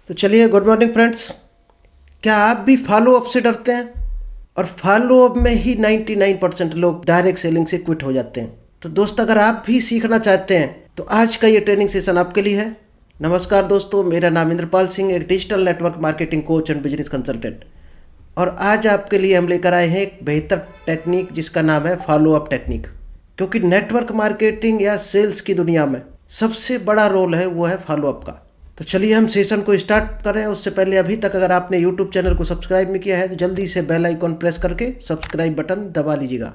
तो चलिए, good morning friends. क्या आप भी फॉलो अप से डरते हैं? और फॉलो अप में ही 99% लोग डायरेक्ट सेलिंग से क्विट हो जाते हैं। तो दोस्त, अगर आप भी सीखना चाहते हैं तो आज का ये ट्रेनिंग सेशन आपके लिए है। नमस्कार दोस्तों, मेरा नाम इंद्रपाल सिंह, एक digital network marketing coach and business consultant. और आज आपके लिए हम लेकर आए हैं एक बेहतर टेक्निक जिसका नाम है फॉलो अप टेक्निक। क्योंकि नेटवर्क मार्केटिंग या सेल्स की दुनिया में सबसे बड़ा रोल है वो है फॉलो अप का। तो चलिए हम सेशन को स्टार्ट करें। उससे पहले अभी तक अगर आपने यूट्यूब चैनल को सब्सक्राइब नहीं किया है तो जल्दी से बेल आइकॉन प्रेस करके सब्सक्राइब बटन दबा लीजिएगा।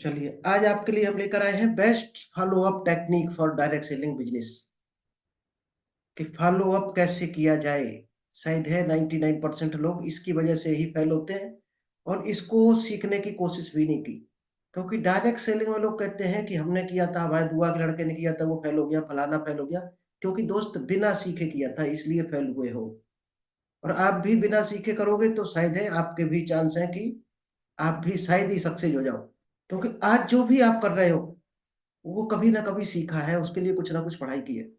चलिए, आज आपके लिए हम लेकर आए हैं best follow up technique for direct selling business. कि फॉलो अप कैसे किया जाए। शायद है 99% लोग इसकी वजह से ही फेल होते हैं और इसको सीखने की कोशिश भी नहीं की। क्योंकि डायरेक्ट सेलिंग में लोग कहते हैं कि हमने किया था, हमारे बुआ के लड़के ने किया था, वो फेल हो गया, फलाना फेल हो गया। क्योंकि दोस्त, बिना सीखे किया था इसलिए फेल हुए हो। और आप भी बिना सीखे करोगे तो शायद है आपके भी चांस है कि आप भी शायद ही सक्सेस हो जाओ। क्योंकि आज जो भी आप कर रहे हो वो कभी ना कभी सीखा है, उसके लिए कुछ ना कुछ पढ़ाई की है।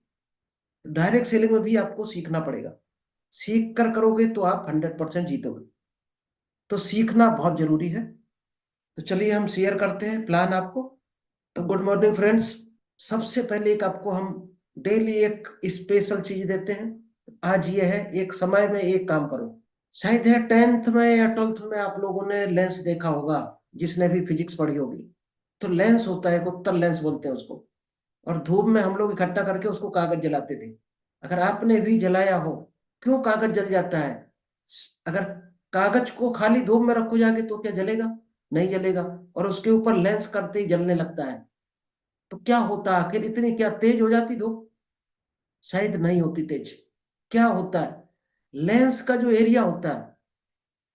डायरेक्ट सेलिंग में भी आपको सीखना पड़ेगा। सीख कर करोगे तो आप 100% जीतोगे। तो सीखना बहुत जरूरी है। तो चलिए हम शेयर करते हैं प्लान आपको। तो गुड मॉर्निंग फ्रेंड्स। सबसे पहले एक आपको हम डेली एक स्पेशल चीज देते हैं। आज ये है, एक समय में एक काम करो। शायद है 10th में या 12th में आप लोगों ने लेंस देखा होगा, जिसने भी फिजिक्स पढ़ी होगी। तो लेंस होता है, एक उत्तल लेंस बोलते हैं उसको। और धूप में हम लोग इकट्ठा करके उसको कागज जलाते थे। अगर आपने भी जलाया हो, क्यों कागज जल जाता है? अगर कागज को खाली धूप में रखो जाके तो क्या जलेगा? नहीं जलेगा। और उसके ऊपर लेंस करते ही जलने लगता है। तो क्या होता है आखिर, इतनी क्या तेज हो जाती धूप? शायद नहीं होती तेज। क्या होता है, लेंस का जो एरिया होता है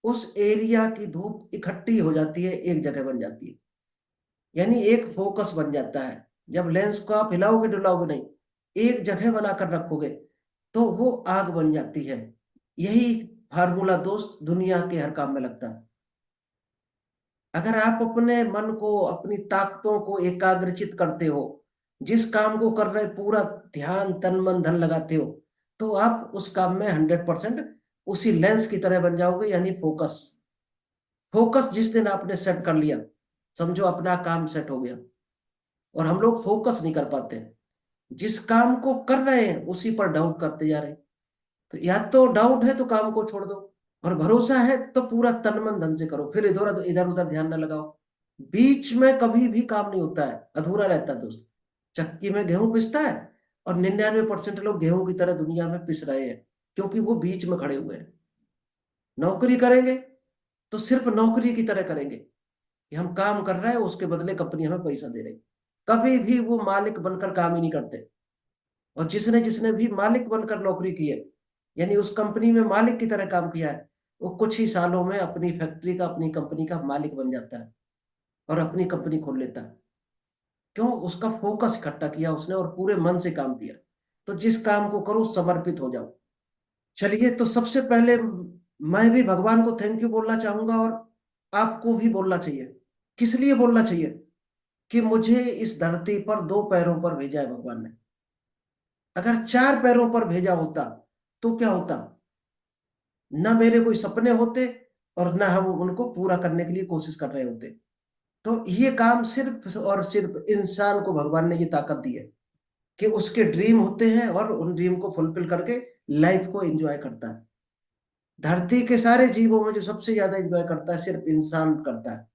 उस एरिया की धूप इकट्ठी हो जाती है, एक जगह बन जाती है। यानी एक फोकस बन जाता है। जब लेंस को आप हिलाओगे डुलाओगे नहीं, एक जगह बनाकर रखोगे तो वो आग बन जाती है। यही फार्मूला दोस्त दुनिया के हर काम में लगता है। अगर आप अपने मन को, अपनी ताकतों को एकाग्रचित करते हो, जिस काम को कर रहे पूरा ध्यान तन मन धन लगाते हो, तो आप उस काम में 100% उसी लेंस की तरह बन जाओगे। यानी फोकस। फोकस जिस दिन आपने सेट कर लिया, समझो अपना काम सेट हो गया। और हम लोग फोकस नहीं कर पाते, जिस काम को कर रहे हैं उसी पर डाउट करते जा रहे हैं। तो या तो डाउट है तो काम को छोड़ दो, और भरोसा है तो पूरा तन मन धन से करो, फिर इधर इधर उधर ध्यान ना लगाओ। बीच में कभी भी काम नहीं होता है, अधूरा रहता है दोस्त। चक्की में गेहूं पिसता है और 99% लोग गेहूं की तरह दुनिया में पिस रहे हैं, क्योंकि वो बीच में खड़े हुए हैं। नौकरी करेंगे तो सिर्फ नौकरी की तरह करेंगे कि हम काम कर रहे हैं, उसके बदले कंपनी हमें पैसा दे रही। कभी भी वो मालिक बनकर काम ही नहीं करते। और जिसने जिसने भी मालिक बनकर नौकरी की है, यानी उस कंपनी में मालिक की तरह काम किया है, वो कुछ ही सालों में अपनी फैक्ट्री का, अपनी कंपनी का मालिक बन जाता है और अपनी कंपनी खोल लेता है। क्यों? उसका फोकस इकट्ठा किया उसने और पूरे मन से काम किया। तो जिस काम को करो समर्पित हो जाओ। चलिए, तो सबसे पहले मैं भी भगवान को थैंक यू बोलना चाहूंगा, और आपको भी बोलना चाहिए। किस लिए बोलना चाहिए? कि मुझे इस धरती पर दो पैरों पर भेजा है भगवान ने। अगर चार पैरों पर भेजा होता तो क्या होता? ना मेरे कोई सपने होते और ना हम उनको पूरा करने के लिए कोशिश कर रहे होते। तो ये काम सिर्फ और सिर्फ इंसान को भगवान ने ये ताकत दी है कि उसके ड्रीम होते हैं और उन ड्रीम को फुलफिल करके लाइफ को एंजॉय करता है। धरती के सारे जीवों में जो सबसे ज्यादा एंजॉय करता है सिर्फ इंसान करता है।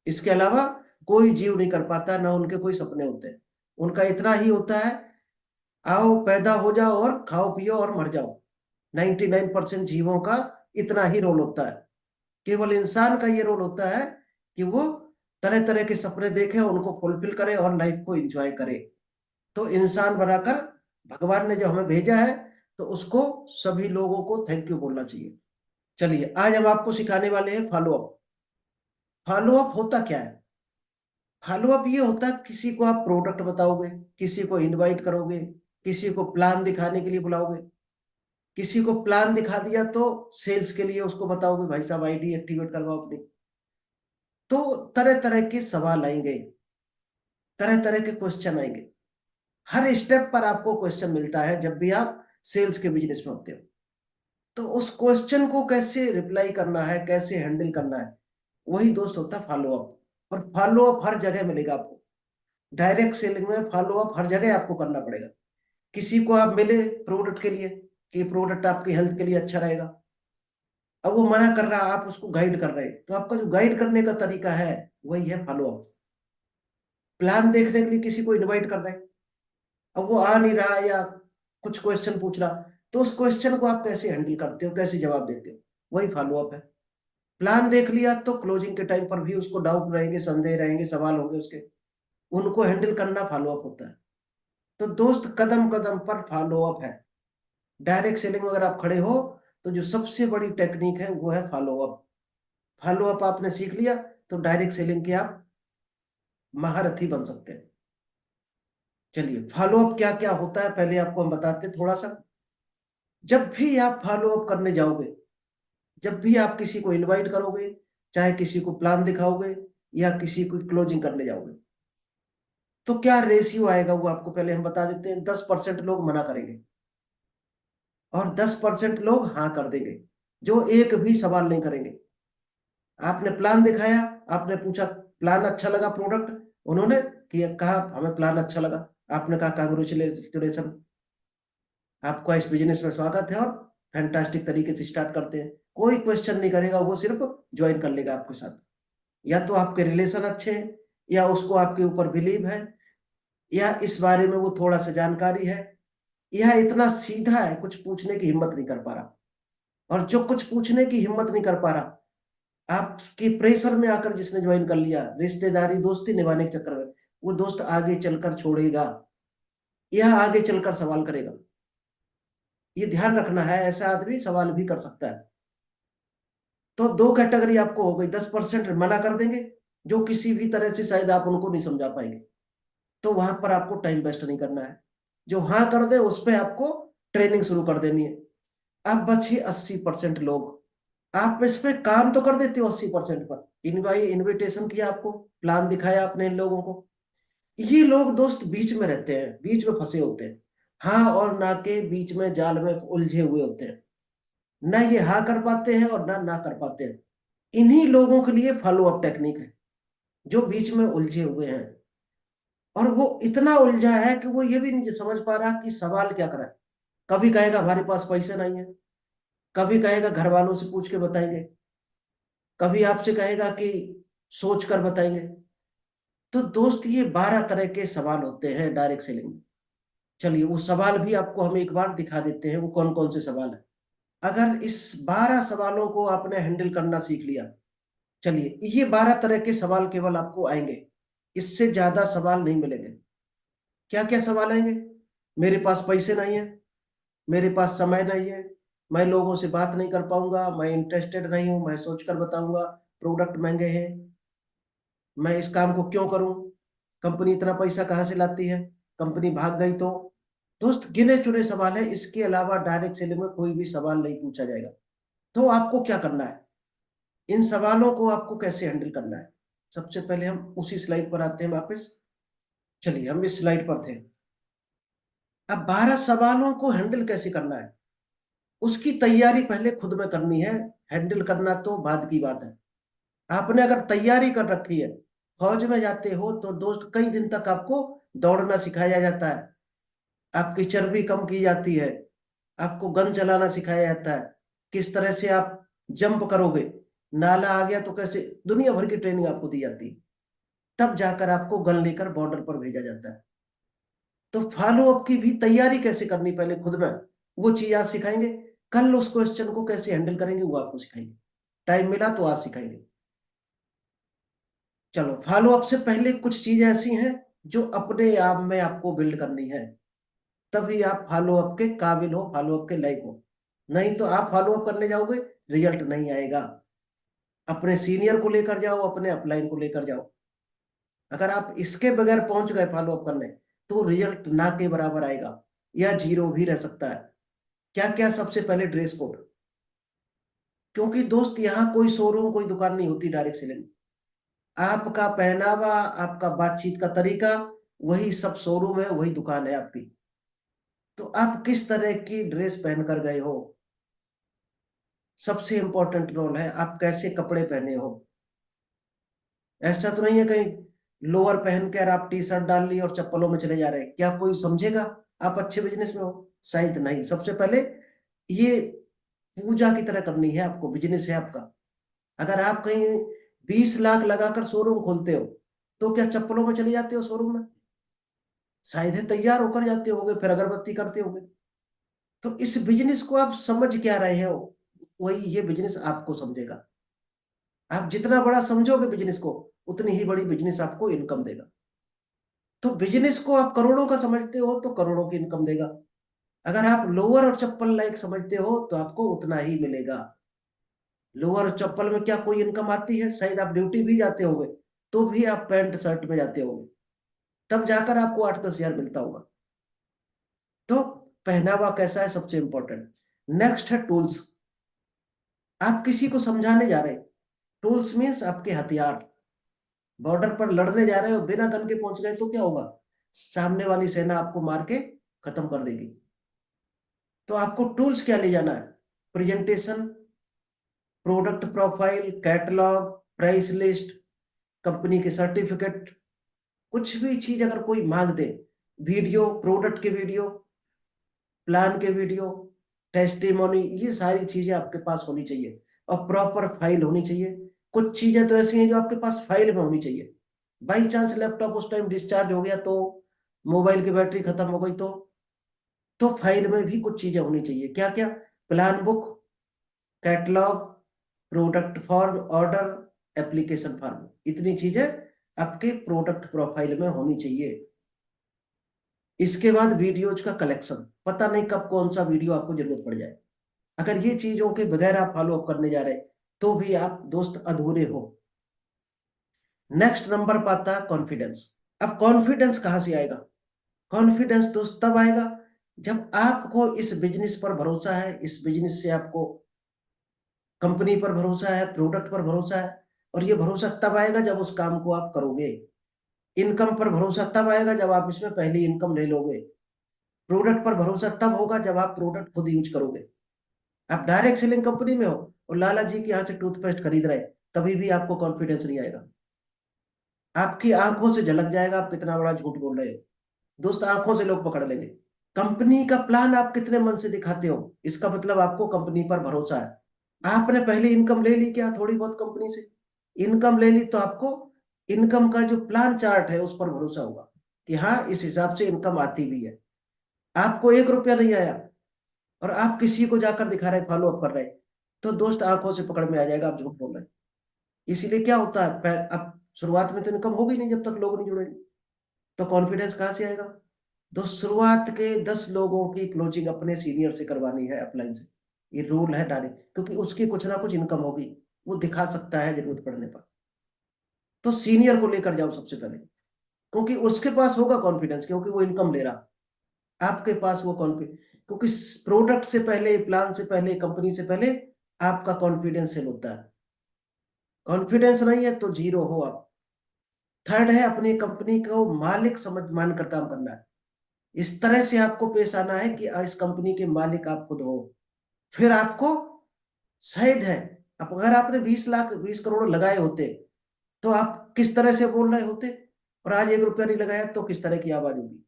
इसके अलावा कोई जीव नहीं कर पाता, ना उनके कोई सपने होते हैं। उनका इतना ही होता है, आओ पैदा हो जाओ और खाओ पियो और मर जाओ। 99% जीवों का इतना ही रोल होता है। केवल इंसान का ये रोल होता है कि वो तरह तरह के सपने देखे, उनको फुलफिल करे और लाइफ को एंजॉय करे। तो इंसान बनाकर भगवान ने जो हमें भेजा है, तो उसको सभी लोगों को थैंक यू बोलना चाहिए। चलिए, आज हम आपको सिखाने वाले हैं फॉलो अप। फॉलो अप होता क्या है? फॉलो अप ये होता है, किसी को आप प्रोडक्ट बताओगे, किसी को इनवाइट करोगे, किसी को प्लान दिखाने के लिए बुलाओगे। किसी को प्लान दिखा दिया तो सेल्स के लिए उसको बताओगे, भाई साहब आईडी एक्टिवेट करवाओ अपनी। तो तरह तरह के सवाल आएंगे, तरह तरह के क्वेश्चन आएंगे। हर स्टेप पर आपको क्वेश्चन मिलता है जब भी आप सेल्स के बिजनेस में होते हो। तो उस क्वेश्चन को कैसे रिप्लाई करना है, कैसे हैंडल करना है, वही दोस्त होता है फॉलो अप। और फॉलो अप हर जगह मिलेगा आपको। डायरेक्ट सेलिंग में फॉलो अप हर जगह आपको करना पड़ेगा। किसी को आप मिले प्रोडक्ट के लिए कि प्रोडक्ट आपकी हेल्थ के लिए अच्छा रहेगा, अब वो मना कर रहा, आप उसको गाइड कर रहे हैं, तो आपका जो गाइड करने का तरीका है वही है फॉलो अप। प्लान देखने के लिए किसी को इनवाइट कर रहे हैं, अब वो आ नहीं रहा या कुछ क्वेश्चन पूछ रहा, तो उस क्वेश्चन को आप कैसे हैंडल करते हो, कैसे जवाब देते हो, वही फॉलो अप है। प्लान देख लिया तो क्लोजिंग के टाइम पर भी उसको डाउट रहेंगे, संदेह रहेंगे, सवाल होंगे उसके, उनको हैंडल करना फॉलो अप होता है। तो दोस्त कदम कदम पर फॉलो अप है। डायरेक्ट सेलिंग में अगर आप खड़े हो तो जो सबसे बड़ी टेक्निक है वो है फॉलो अप। फॉलो अप आपने सीख लिया तो डायरेक्ट सेलिंग के आप महारथी बन सकते हैं। चलिए फॉलो अप क्या क्या होता है पहले आपको हम बताते हैं थोड़ा सा। जब भी आप फॉलो अप करने जाओगे, जब भी आप किसी को इनवाइट करोगे, चाहे किसी को प्लान दिखाओगे या किसी को क्लोजिंग करने जाओगे, तो क्या रेशियो आएगा वो आपको पहले हम बता देते हैं। 10% लोग मना करेंगे और 10% लोग हाँ कर देंगे, जो एक भी सवाल नहीं करेंगे। आपने प्लान दिखाया, आपने पूछा प्लान अच्छा लगा प्रोडक्ट, उन्होंने कहा हमें प्लान अच्छा लगा, आपने कहा कांग्रेचुलेशन, आपका इस बिजनेस में स्वागत है, और फैंटास्टिक तरीके से स्टार्ट करते हैं। कोई क्वेश्चन नहीं करेगा, वो सिर्फ ज्वाइन कर लेगा आपके साथ। या तो आपके रिलेशन अच्छे हैं, या उसको आपके ऊपर बिलीव है, या इस बारे में वो थोड़ा सा जानकारी है, या इतना सीधा है कुछ पूछने की हिम्मत नहीं कर पा रहा। और जो कुछ पूछने की हिम्मत नहीं कर पा रहा, आपके प्रेशर में आकर जिसने ज्वाइन कर लिया, रिश्तेदारी दोस्ती निभाने के चक्कर में, वो दोस्त आगे चलकर छोड़ेगा या आगे चलकर सवाल करेगा। ये ध्यान रखना है, ऐसा आदमी सवाल भी कर सकता है। तो दो कैटेगरी आपको हो गई, 10% मना कर देंगे, जो किसी भी तरह से शायद आप उनको नहीं समझा पाएंगे, तो वहां पर आपको टाइम वेस्ट नहीं करना है। जो हाँ कर दे उस पर आपको ट्रेनिंग शुरू कर देनी है। अब बचे 80% लोग। आप इस पे काम तो कर देते हो 80% पर, इनविटेशन किया आपको, प्लान दिखाया आपने इन लोगों को, ये लोग दोस्त बीच में रहते हैं, बीच में फंसे होते हैं, हाँ और ना के बीच में जाल में उलझे हुए होते हैं। ना ये हाँ कर पाते हैं और ना ना कर पाते हैं। इन्हीं लोगों के लिए फॉलो अप टेक्निक है, जो बीच में उलझे हुए हैं। और वो इतना उलझा है कि वो ये भी नहीं समझ पा रहा कि सवाल क्या करें। कभी कहेगा हमारे पास पैसे नहीं है, कभी कहेगा घर वालों से पूछ के बताएंगे, कभी आपसे कहेगा कि सोच कर बताएंगे। तो दोस्त ये 12 तरह के सवाल होते हैं डायरेक्ट सेलिंग में। चलिए वो सवाल भी आपको हम एक बार दिखा देते हैं, वो कौन कौन से सवाल है। अगर इस 12 सवालों को आपने हैंडल करना सीख लिया, चलिए ये 12 तरह के सवाल केवल आपको आएंगे, इससे ज्यादा सवाल नहीं मिलेंगे। क्या क्या सवाल आएंगे? मेरे पास पैसे नहीं है, मेरे पास समय नहीं है, मैं लोगों से बात नहीं कर पाऊंगा, मैं इंटरेस्टेड नहीं हूं, मैं सोचकर बताऊंगा, प्रोडक्ट महंगे हैं, मैं इस काम को क्यों करूं, कंपनी इतना पैसा कहां से लाती है, कंपनी भाग गई तो। दोस्त गिने चुने सवाल है, इसके अलावा डायरेक्ट सेलिंग में कोई भी सवाल नहीं पूछा जाएगा। तो आपको क्या करना है, इन सवालों को आपको कैसे हैंडल करना है। सबसे पहले हम उसी स्लाइड पर आते हैं वापस। चलिए हम इस स्लाइड पर थे। अब 12 सवालों को हैंडल कैसे करना है, उसकी तैयारी पहले खुद में करनी है। हैंडल करना तो बाद की बात है। आपने अगर तैयारी कर रखी है, फौज में जाते हो तो दोस्त कई दिन तक आपको दौड़ना सिखाया जाता है, आपकी चर्बी कम की जाती है, आपको गन चलाना सिखाया जाता है, किस तरह से आप जंप करोगे, नाला आ गया तो कैसे, दुनिया भर की ट्रेनिंग आपको दी जाती है। तब जाकर आपको गन लेकर बॉर्डर पर भेजा जाता है। तो फॉलो अप की भी तैयारी कैसे करनी पहले खुद में, वो चीज आज सिखाएंगे। कल उस क्वेश्चन को कैसे हैंडल करेंगे वो आपको सिखाएंगे, टाइम मिला तो आज सिखाएंगे। चलो फॉलो अप से पहले कुछ चीजें ऐसी हैं जो अपने आप में आपको बिल्ड करनी है, तभी आप फॉलो अप के काबिल हो, फॉलो अप के लायक हो। नहीं तो आप फॉलो अप करने जाओगे, रिजल्ट नहीं आएगा। अपने सीनियर को लेकर जाओ, अपने अपलाइन को लेकर जाओ। अगर आप इसके बगैर पहुंच गए फॉलो अप करने, तो रिजल्ट ना के बराबर आएगा या जीरो भी रह सकता है। क्या क्या, सबसे पहले ड्रेस कोड। क्योंकि दोस्त यहाँ कोई शोरूम कोई दुकान नहीं होती डायरेक्ट सेलिंग। आपका पहनावा, आपका बातचीत का तरीका, वही सब शोरूम है, वही दुकान है आपकी। तो आप किस तरह की ड्रेस पहन कर गए हो, सबसे इंपॉर्टेंट रोल है आप कैसे कपड़े पहने हो। ऐसा तो नहीं है कहीं लोअर पहन कर आप टी शर्ट डाल ली और चप्पलों में चले जा रहे हैं, क्या कोई समझेगा आप अच्छे बिजनेस में हो? शायद नहीं। सबसे पहले ये पूजा की तरह करनी है आपको, बिजनेस है आपका। अगर आप कहीं 20 लाख लगाकर शोरूम खोलते हो, तो क्या चप्पलों में चले जाते हो शोरूम में? शायद है तैयार होकर जाते होगे, फिर अगरबत्ती करते होगे। तो इस बिजनेस को आप समझ क्या रहे हो, वही ये बिजनेस आपको समझेगा। आप जितना बड़ा समझोगे बिजनेस को, उतनी ही बड़ी बिजनेस आपको इनकम देगा। तो बिजनेस को आप करोड़ों का समझते हो तो करोड़ों की इनकम देगा। अगर आप लोअर और चप्पल लाइक समझते हो तो आपको उतना ही मिलेगा। लोअर और चप्पल में क्या कोई इनकम आती है? शायद आप ड्यूटी भी जाते होगे, तो भी आप पैंट शर्ट में जाते होगे, तब जाकर आपको 8-10 हजार मिलता होगा। तो पहनावा कैसा है सबसे इंपॉर्टेंट। नेक्स्ट है टूल्स। आप किसी को समझाने जा रहे हैं, टूल्स मीन्स आपके हथियार। बॉर्डर पर लड़ने जा रहे हो, बिना गन के पहुंच गए तो क्या होगा? सामने वाली सेना आपको मार के खत्म कर देगी। तो आपको टूल्स क्या ले जाना है? Presentation, product profile, catalogue, price list, company के सर्टिफिकेट, कुछ भी चीज अगर कोई मांग दे, वीडियो, प्रोडक्ट के वीडियो, प्लान के वीडियो, टेस्टिमोनी, ये सारी चीजें आपके पास होनी चाहिए। और प्रॉपर फाइल होनी चाहिए। कुछ चीजें तो ऐसी हैं जो आपके पास फाइल में होनी चाहिए। बाई चांस लैपटॉप उस टाइम डिस्चार्ज हो गया, तो मोबाइल की बैटरी खत्म हो गई, तो फाइल में भी कुछ चीजें होनी चाहिए। क्या क्या? Plan book, catalogue, product form, order, application form, इतनी चीजें आपके प्रोडक्ट प्रोफाइल में होनी चाहिए। इसके बाद वीडियोज का कलेक्शन, पता नहीं कब कौन सा वीडियो आपको जरूरत पड़ जाए। अगर ये चीजों के बगैर आप फॉलो अप करने जा रहे तो भी आप दोस्त अधूरे हो। नेक्स्ट नंबर पर आता है कॉन्फिडेंस। अब कॉन्फिडेंस कहां से आएगा? कॉन्फिडेंस दोस्त तब आएगा जब आपको इस बिजनेस पर भरोसा है, इस बिजनेस से आपको कंपनी पर भरोसा है, प्रोडक्ट पर भरोसा है। और ये भरोसा तब आएगा जब उस काम को आप करोगे। इनकम पर भरोसा तब आएगा जब आप इसमें पहली इनकम ले लोगे। प्रोडक्ट पर भरोसा तब होगा जब आप प्रोडक्ट खुद यूज करोगे। आप डायरेक्ट सेलिंग कंपनी में हो और लाला जी के यहाँ से टूथपेस्ट खरीद रहे हैं, कभी भी आपको कॉन्फिडेंस नहीं आएगा। आपकी आंखों से झलक जाएगा आप कितना बड़ा झूठ बोल रहे हो। दोस्त, आंखों से लोग पकड़ लेंगे। कंपनी का प्लान आप कितने मन से दिखाते हो, इसका मतलब आपको कंपनी पर भरोसा है। आपने पहले इनकम ले ली क्या थोड़ी बहुत कंपनी से? इनकम ले ली तो आपको इनकम का जो प्लान चार्ट है उस पर भरोसा होगा कि हाँ, इस हिसाब से इनकम आती भी है। आपको 1 रुपया नहीं आया और आप किसी को जाकर दिखा रहे, फॉलो अप कर रहे, तो दोस्त आंखों से पकड़ में आ जाएगा आप झूठ बोल रहे हैं। इसीलिए क्या होता है, अब शुरुआत में तो इनकम होगी नहीं जब तक लोग नहीं जुड़ेंगे, तो कॉन्फिडेंस कहाँ से आएगा? तो शुरुआत के 10 लोगों की क्लोजिंग अपने सीनियर से करवानी है, अपलाइन से। ये रूल है डायरेक्ट, क्योंकि उसकी कुछ ना कुछ इनकम होगी, वो दिखा सकता है जरूरत पड़ने पर। तो सीनियर को लेकर जाओ सबसे पहले, क्योंकि उसके पास होगा कॉन्फिडेंस, क्योंकि वो इनकम ले रहा। आपके पास वो कॉन्फिडेंस, क्योंकि प्रोडक्ट से पहले, प्लान से पहले, कंपनी से पहले आपका कॉन्फिडेंस सेल होता है। कॉन्फिडेंस नहीं है तो जीरो हो आप। थर्ड है अपनी कंपनी को मालिक समझ मानकर काम करना है। इस तरह से आपको पेश आना है कि इस कंपनी के मालिक आप खुद हो। फिर आपको शायद है, अब अगर आपने 20 लाख 20 करोड़ लगाए होते, तो आप किस तरह से बोल रहे होते, और आज 1 रुपया नहीं लगाया तो किस तरह की आवाज होगी।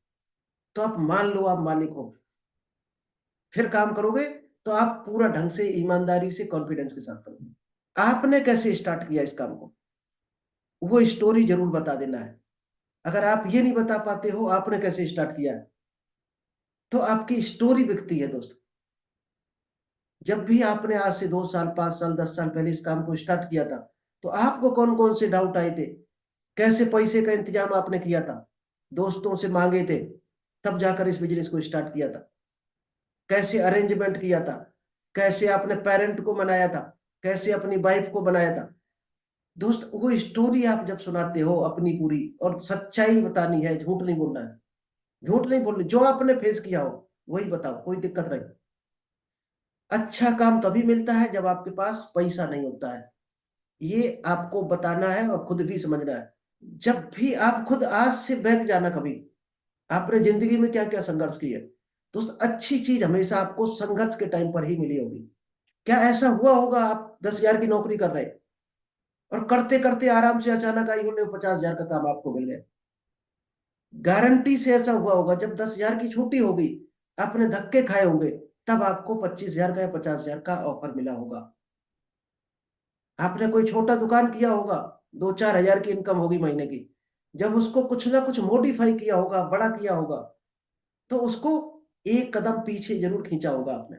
तो आप मान लो आप मालिक हो, फिर काम करोगे तो आप पूरा ढंग से, ईमानदारी से, कॉन्फिडेंस के साथ करोगे। आपने कैसे स्टार्ट किया इस काम को, वो स्टोरी जरूर बता देना है। अगर आप ये नहीं बता पाते हो आपने कैसे स्टार्ट किया है, तो आपकी स्टोरी बिकती है दोस्त। जब भी आपने आज से 2 साल, 5 साल, 10 साल पहले इस काम को स्टार्ट किया था, तो आपको कौन कौन से डाउट आए थे? कैसे पैसे का इंतजाम आपने किया था? दोस्तों से मांगे थे, तब जाकर इस बिजनेस को स्टार्ट किया था। कैसे अरेंजमेंट किया था? कैसे आपने पेरेंट को मनाया था? कैसे अपनी वाइफ को बनाया था? दोस्त, वो स्टोरी आप जब सुनाते हो अपनी पूरी, और सच्चाई बतानी है, झूठ नहीं बोलना है। झूठ नहीं बोलना, जो आपने फेस किया हो वही बताओ, कोई दिक्कत नहीं। अच्छा काम तभी मिलता है जब आपके पास पैसा नहीं होता है, ये आपको बताना है और खुद भी समझना है। जब भी आप खुद आज से बैक जाना, कभी आपने जिंदगी में क्या क्या संघर्ष किए, दोस्त अच्छी चीज हमेशा आपको संघर्ष के टाइम पर ही मिली होगी। क्या ऐसा हुआ होगा आप 10,000 की नौकरी कर रहे हैं और करते करते आराम से अचानक आई बोले 50,000 का काम आपको मिल गया? गारंटी से ऐसा हुआ होगा जब 10,000 की छुट्टी होगी, आपने धक्के खाए होंगे, तब आपको 25,000 का या 50,000 का ऑफर मिला होगा। आपने कोई छोटा दुकान किया होगा, 2-4 हजार की इनकम होगी महीने की, जब उसको कुछ ना कुछ मॉडिफाई किया होगा, बड़ा किया होगा, तो उसको एक कदम पीछे जरूर खींचा होगा आपने।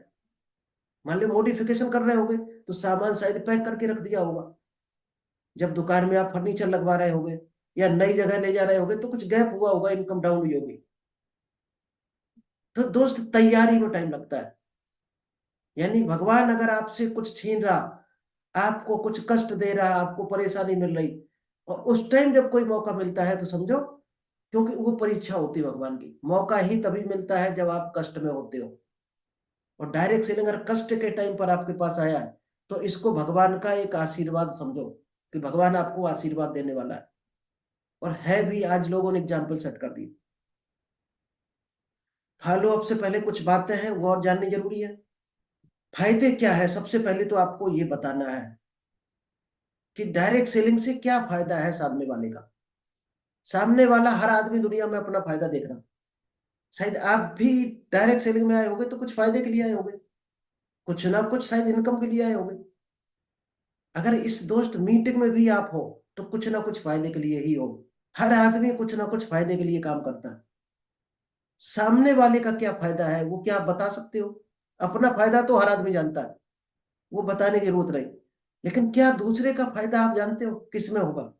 मान लो मॉडिफिकेशन कर रहे होगे तो सामान शायद पैक करके रख दिया होगा। जब दुकान में आप फर्नीचर लगवा रहे होगे या नई जगह ले जा रहे होगे तो कुछ गैप हुआ होगा, इनकम डाउन हुई होगी। तो दोस्त तैयारी में टाइम लगता है। यानी भगवान अगर आपसे कुछ छीन रहा, आपको कुछ कष्ट दे रहा, आपको परेशानी मिल रही, और उस टाइम जब कोई मौका मिलता है तो समझो, क्योंकि वो परीक्षा होती है भगवान की। मौका ही तभी मिलता है जब आप कष्ट में होते हो। और डायरेक्ट सेलिंग अगर कष्ट के टाइम पर आपके पास आया है तो इसको भगवान का एक आशीर्वाद समझो, कि भगवान आपको आशीर्वाद देने वाला है। और है भी, आज लोगों ने एग्जाम्पल सेट कर दी। फॉलो अप से पहले कुछ बातें हैं वो और जाननी जरूरी है। फायदे क्या है, सबसे पहले तो आपको ये बताना है कि डायरेक्ट सेलिंग से क्या फायदा है सामने वाले का। सामने वाला हर आदमी दुनिया में अपना फायदा देख रहा। शायद आप भी डायरेक्ट सेलिंग में आए होंगे तो कुछ फायदे के लिए आए होंगे, कुछ ना कुछ शायद इनकम के लिए आए होंगे। अगर इस दोस्त मीटिंग में भी आप हो तो कुछ ना कुछ फायदे के लिए ही हो। हर आदमी कुछ ना कुछ फायदे के लिए काम करता है। सामने वाले का क्या फायदा है वो क्या आप बता सकते हो? अपना फायदा तो हर आदमी जानता है, वो बताने की जरूरत नहीं। लेकिन क्या दूसरे का फायदा आप जानते हो किस में होगा?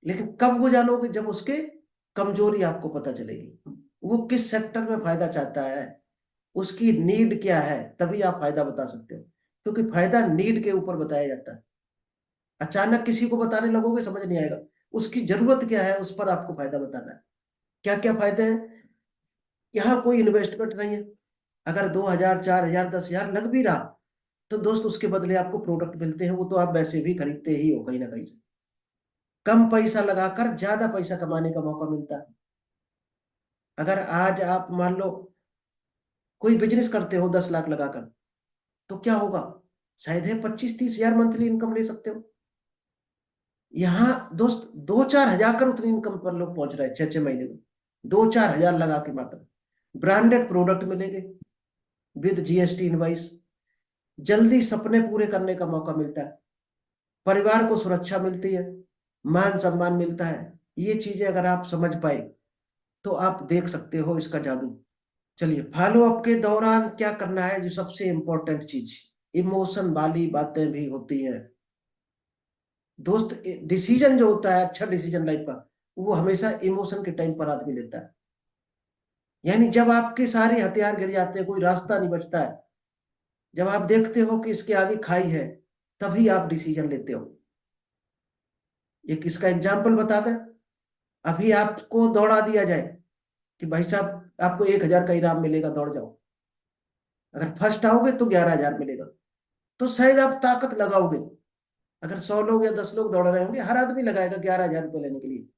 लेकिन कब वो जानोगे, जब उसके कमजोरी आपको पता चलेगी। वो किस सेक्टर में फायदा चाहता है, उसकी नीड क्या है, तभी आप फायदा बता सकते हो। क्योंकि फायदा नीड के ऊपर बताया जाता है। अचानक किसी को बताने लगोगे समझ नहीं आएगा। उसकी जरूरत क्या है उस पर आपको फायदा बताना है। क्या क्या फायदे हैं? यहाँ कोई इन्वेस्टमेंट नहीं है। अगर 2,000, 4,000, 10,000 लग भी रहा तो दोस्त उसके बदले आपको प्रोडक्ट मिलते हैं, वो तो आप वैसे भी खरीदते ही हो कहीं ना कहीं से। कम पैसा लगाकर ज्यादा पैसा कमाने का मौका मिलता है। अगर आज आप मान लो कोई बिजनेस करते हो 10 लाख लगाकर, तो क्या होगा? शायद है 25-30 हजार मंथली इनकम ले सकते हो। यहाँ दोस्त 2-4 हजार कर उतनी इनकम पर लोग पहुंच रहे हैं 6-6 महीने में। 2-4 हजार लगा के मात्र ब्रांडेड प्रोडक्ट मिलेंगे विद जीएसटी इनवाइस। जल्दी सपने पूरे करने का मौका मिलता है, परिवार को सुरक्षा मिलती है, मान सम्मान मिलता है। ये चीजें अगर आप समझ पाए तो आप देख सकते हो इसका जादू। चलिए, फॉलो अप के दौरान क्या करना है, जो सबसे इंपॉर्टेंट चीज, इमोशन वाली बातें भी होती हैं। दोस्त डिसीजन जो होता है, अच्छा डिसीजन लाइफ का, वो हमेशा इमोशन के टाइम पर आदमी लेता है। यानी जब आपके सारे हथियार गिर जाते हैं, कोई रास्ता नहीं बचता है, जब आप देखते हो कि इसके आगे खाई है, तभी आप डिसीजन लेते हो। एक इसका एग्जाम्पल बता दें। अभी आपको दौड़ा दिया जाए कि भाई साहब आपको 1,000 का इनाम मिलेगा, दौड़ जाओ। अगर फर्स्ट आओगे तो 11,000 मिलेगा, तो शायद आप ताकत लगाओगे। अगर 100 लोग या 10 लोग दौड़ रहे होंगे, हर आदमी लगाएगा 11,000 रुपये लेने के लिए।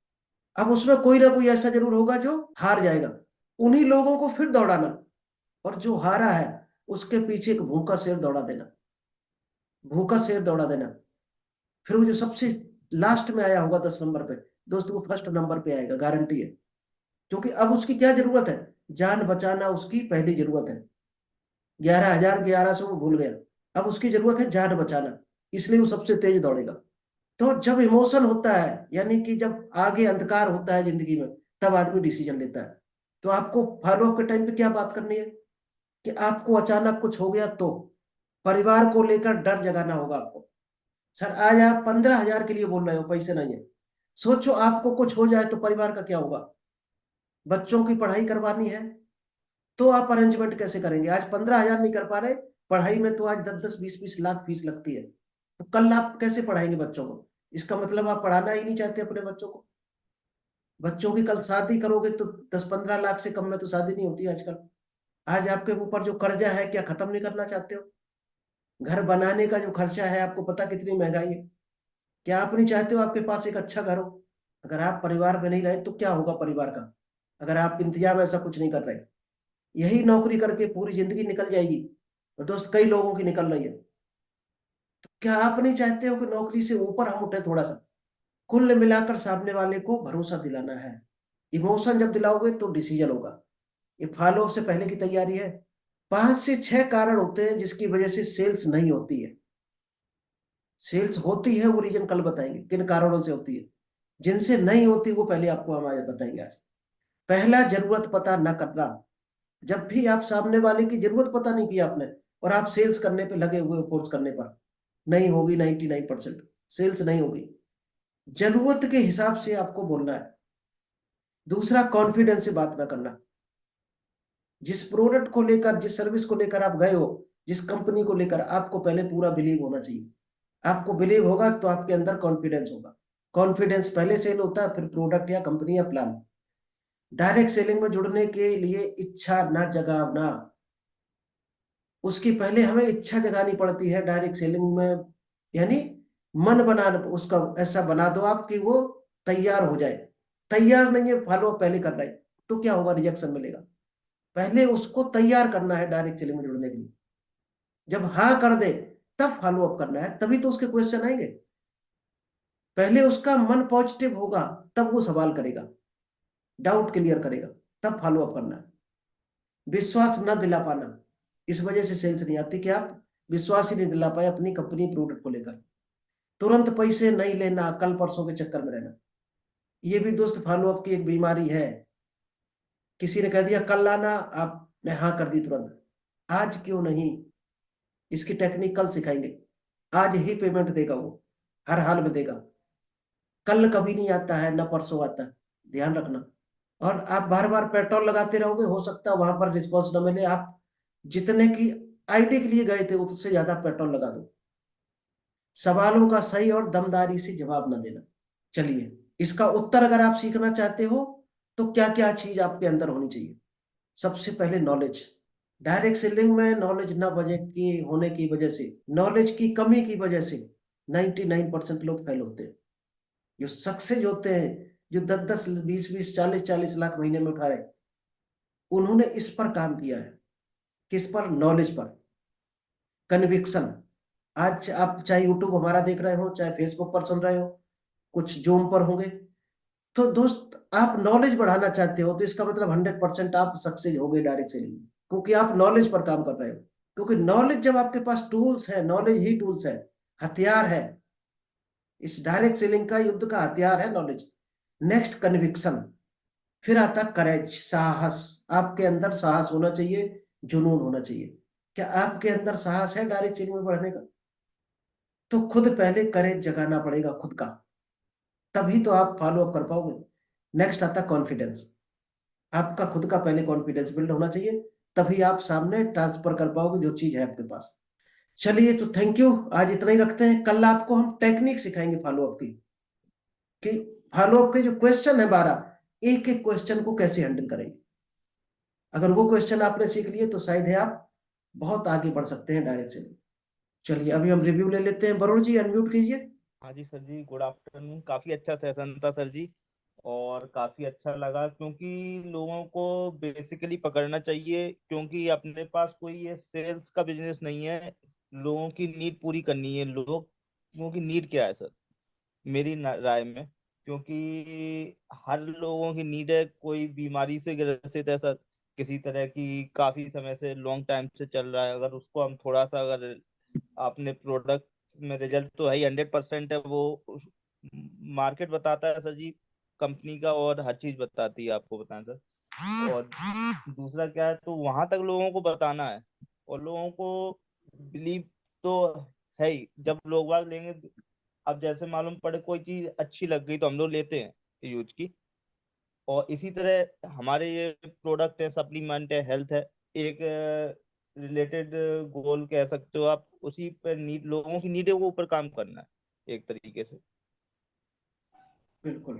अब उसमें कोई ना कोई ऐसा जरूर होगा जो हार जाएगा। उन्हीं लोगों को फिर दौड़ाना, और जो हारा है उसके पीछे एक भूखा शेर दौड़ा देना। भूखा शेर दौड़ा देना। फिर वो जो सबसे लास्ट में आया होगा 10 नंबर पे, दोस्त वो फर्स्ट नंबर पे आएगा, गारंटी है। क्योंकि अब उसकी क्या जरूरत है? जान बचाना उसकी पहली जरूरत है। 11,000, 1100 वो भूल गया। अब उसकी जरूरत है जान बचाना, इसलिए वो सबसे तेज दौड़ेगा। तो जब इमोशन होता है, यानी कि जब आगे अंधकार होता है जिंदगी में, तब आदमी डिसीजन लेता है। तो आपको फॉलो अप के टाइम पे क्या बात करनी है कि आपको अचानक कुछ हो गया तो परिवार को लेकर डर जगाना होगा आपको। सर आज आप 15,000 के लिए बोल रहे हो, पैसे नहीं है। सोचो आपको कुछ हो जाए तो परिवार का क्या होगा? बच्चों की पढ़ाई करवानी है तो आप अरेंजमेंट कैसे करेंगे? आज 15,000 नहीं कर पा रहे, पढ़ाई में तो आज 10-10, 20-20 लाख फीस लगती है, तो कल आप कैसे पढ़ाएंगे बच्चों को? इसका मतलब आप पढ़ाना ही नहीं चाहते अपने बच्चों को। बच्चों की कल शादी करोगे तो 10-15 लाख से कम में तो शादी नहीं होती आजकल। आज आपके ऊपर जो कर्जा है, क्या खत्म नहीं करना चाहते हो? घर बनाने का जो खर्चा है, आपको पता कितनी महंगाई है। क्या आप नहीं चाहते हो आपके पास एक अच्छा घर हो? अगर आप परिवार में नहीं रहे तो क्या होगा परिवार का, अगर आप इंतजाम ऐसा कुछ नहीं कर रहे? यही नौकरी करके पूरी जिंदगी निकल जाएगी, और दोस्त कई लोगों की निकल रही है। तो क्या आप नहीं चाहते हो कि नौकरी से ऊपर हम उठे थोड़ा सा? कुल मिलाकर सामने वाले को भरोसा दिलाना है। इमोशन जब दिलाओगे तो डिसीजन होगा। ये फॉलो अप से पहले की तैयारी है। 5 से 6 कारण होते हैं जिसकी वजह से सेल्स नहीं होती है। सेल्स होती है वो रीजन कल बताएंगे किन कारणों से होती है। जिनसे नहीं होती वो पहले आपको हम आज बताएंगे आज। पहला, जरूरत पता न करना। जब भी आप सामने वाले की जरूरत पता नहीं की आपने, और आप सेल्स करने पे लगे हुए फोर्स करने पर, नहीं होगी। 99% सेल्स नहीं होगी। जरूरत के हिसाब से आपको बोलना है। दूसरा, कॉन्फिडेंस से बात ना करना। जिस प्रोडक्ट को लेकर, जिस सर्विस को लेकर आप गए हो, जिस कंपनी को लेकर, आपको पहले पूरा बिलीव होना चाहिए। आपको बिलीव होगा तो आपके अंदर कॉन्फिडेंस होगा। कॉन्फिडेंस पहले सेल होता है, फिर प्रोडक्ट या कंपनी या प्लान। डायरेक्ट सेलिंग में जुड़ने के लिए इच्छा ना जगाना। उसकी पहले हमें इच्छा जगानी पड़ती है डायरेक्ट सेलिंग में। यानी मन बनाना उसका ऐसा बना दो आप कि वो तैयार हो जाए। तैयार नहीं है, फॉलो पहले कर रहे हैं, तो क्या होगा? रिजेक्शन मिलेगा। पहले उसको तैयार करना है डायरेक्ट सेलिंग में जुड़ने के लिए। जब हाँ कर दे तब फॉलो अप करना है, तभी तो उसके क्वेश्चन आएंगे। पहले उसका मन पॉजिटिव होगा, तब वो सवाल करेगा, डाउट क्लियर करेगा, तब फॉलो अप करना है। विश्वास न दिला पाना, इस वजह से सेल्स नहीं आती कि आप विश्वास ही नहीं दिला पाए अपनी कंपनी प्रोडक्ट को लेकर। तुरंत पैसे नहीं लेना, कल परसों के चक्कर में रहना, ये भी दोस्त फॉलो अप की एक बीमारी है। किसी ने कह दिया कल लाना, आपने हाँ कर दी तुरंत। आज क्यों नहीं? इसकी टेक्निक कल सिखाएंगे। आज ही पेमेंट देगा वो, हर हाल में देगा। कल कभी नहीं आता है, ना परसों आता है, ध्यान रखना। और आप बार बार पेट्रोल लगाते रहोगे, हो सकता है वहां पर रिस्पॉन्स न मिले। आप जितने की आईडी के लिए गए थे उससे ज्यादा पेट्रोल लगा दो। सवालों का सही और दमदारी से जवाब न देना। चलिए, इसका उत्तर अगर आप सीखना चाहते हो तो क्या क्या चीज आपके अंदर होनी चाहिए? सबसे पहले नॉलेज। डायरेक्ट सेलिंग में नॉलेज न वजह की होने की वजह से, नॉलेज की कमी की वजह से 99% लोग फेल होते हैं। जो सक्सेस होते हैं, जो 10 10 20 20 40 40 लाख महीने में उठा रहे, उन्होंने इस पर काम किया है। किस पर? नॉलेज पर, कन्विक्शन। आज आप चाहे यूट्यूब हमारा देख रहे हो, चाहे फेसबुक पर सुन रहे हो, कुछ जूम पर होंगे, तो दोस्त आप नॉलेज बढ़ाना चाहते हो तो इसका मतलब 100% आप सक्सेस हो गए डायरेक्ट सेलिंग में, क्योंकि आप नॉलेज पर काम कर रहे हो। क्योंकि नॉलेज, जब आपके पास टूल्स है, नॉलेज ही टूल्स है, हथियार है। इस डायरेक्ट सेलिंग का युद्ध का हथियार है नॉलेज। Next, conviction. फिर आता करेज, साहस। आपके अंदर साहस होना चाहिए, जुनून होना चाहिए। क्या आपके अंदर साहस है डायरेक्ट सेलिंग में बढ़ने का? तो खुद पहले करेज जगाना पड़ेगा खुद का, तभी तो आप फॉलो अप कर पाओगे। नेक्स्ट आता कॉन्फिडेंस। आपका खुद का पहले कॉन्फिडेंस बिल्ड होना चाहिए, तभी आप सामने ट्रांसफर कर पाओगे जो चीज है आपके पास। चलिए, तो थैंक यू, आज इतना ही रखते हैं। कल आपको हम टेक्निक सिखाएंगे फॉलो अप की, कि फॉलो अप के जो क्वेश्चन है 12, एक एक क्वेश्चन को कैसे हैंडल करेंगे। अगर वो क्वेश्चन आपने सीख लिए तो शायद है आप बहुत आगे बढ़ सकते हैं डायरेक्ट से। चलिए, अभी हम रिव्यू ले लेते हैं। वरुण जी, अनम्यूट कीजिए। हाँ जी सर जी, गुड आफ्टरनून। काफी अच्छा सेशन था सर जी, और काफी अच्छा लगा क्योंकि लोगों को बेसिकली पकड़ना चाहिए, क्योंकि अपने पास कोई ये सेल्स का बिजनेस नहीं है। लोगों की नीड पूरी करनी है। लोगों की नीड क्या है सर, मेरी राय में, क्योंकि हर लोगों की नीड है। कोई बीमारी से ग्रसित है सर, किसी तरह की, काफी समय से, लॉन्ग टाइम से चल रहा है। अगर उसको हम थोड़ा सा, अगर अपने प्रोडक्ट में रिजल्ट तो है ही, 100% है वो, मार्केट बताता है सर जी, कंपनी का, और हर चीज बताती है, आपको बताएं सर। और दूसरा क्या है, तो वहां तक लोगों को बताना है, और लोगों को बिलीव तो है ही, जब लोग बाग लेंगे। अब जैसे मालूम पड़े कोई चीज अच्छी लग गई तो हम लोग लेते हैं यूज की। और इसी तरह हमारे ये प्रोडक्ट है, सप्लीमेंट है, हेल्थ है, एक रिलेटेड गोल कह सकते हो आप। उसी पर नीड, लोगों की नीड है, वो ऊपर काम करना है एक तरीके से। बिल्कुल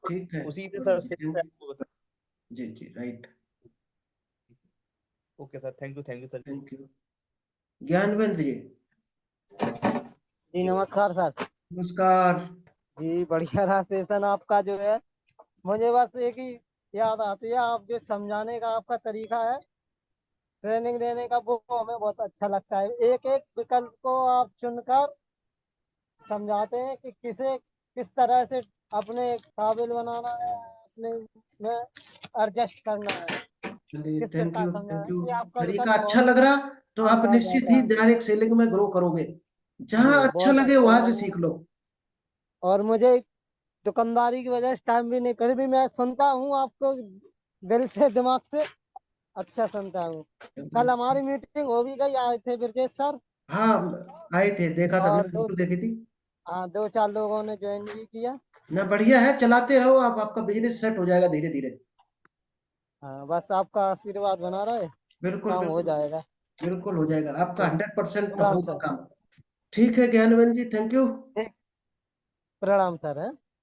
ठीक है उसी से Varun sir ji, sales thank है, यू। आपको बता। जी जी, right. Okay sir, thank you sir ji. Thank you. Gyanvendra ji, जी नमस्कार सर। नमस्कार। जी बढ़िया रहा सेशन आपका जो है। मुझे बस एक ही याद आती है। आप जो समझाने का आपका तरीका है, ट्रेनिंग देने का, वो हमें बहुत अच्छा लगता है। एक एक विकल्प को आप चुनकर समझाते हैं कि किसे किस तरह से अपने काबिल बनाना है, अपने में एडजस्ट करना है, चलिए, किस थैंक प्रकार यू समझाना थैंक है। यू। ये आपका तरीका विकल्प अच्छा बहुत लग रहा तो आप कामयाब निश्चित रहता ही है। डायरेक्ट सेलिंग में ग्रो करोगे। जहां जी, अच्छा बहुत लगे अच्छा वहां से लगा। सीख लो। और मुझे दुकानदारी की वजह से टाइम भी नहीं, फिर भी मैं सुनता हूँ आपको दिल से, दिमाग से अच्छा सुनता हूँ। कल हमारी मीटिंग हो भी गई, आए थे ब्रजेश सर, हाँ, आए थे, देखा था, और मैंने फोटो देखी थी। हाँ, 2-4 लोगों ने ज्वाइन भी किया। ना, बढ़िया है, चलाते रहो आप, आपका बिजनेस सेट हो जाएगा धीरे धीरे। हाँ, बस आपका आशीर्वाद बना रहे, बिल्कुल काम हो बिल्कुल। जाएगा। बिल्कुल हो जाएगा आपका, ठीक, 100% प्रणाम होगा सर। काम। ठीक है ज्ञानवंत जी, थैंक यू। ठीक, प्रणाम सर है।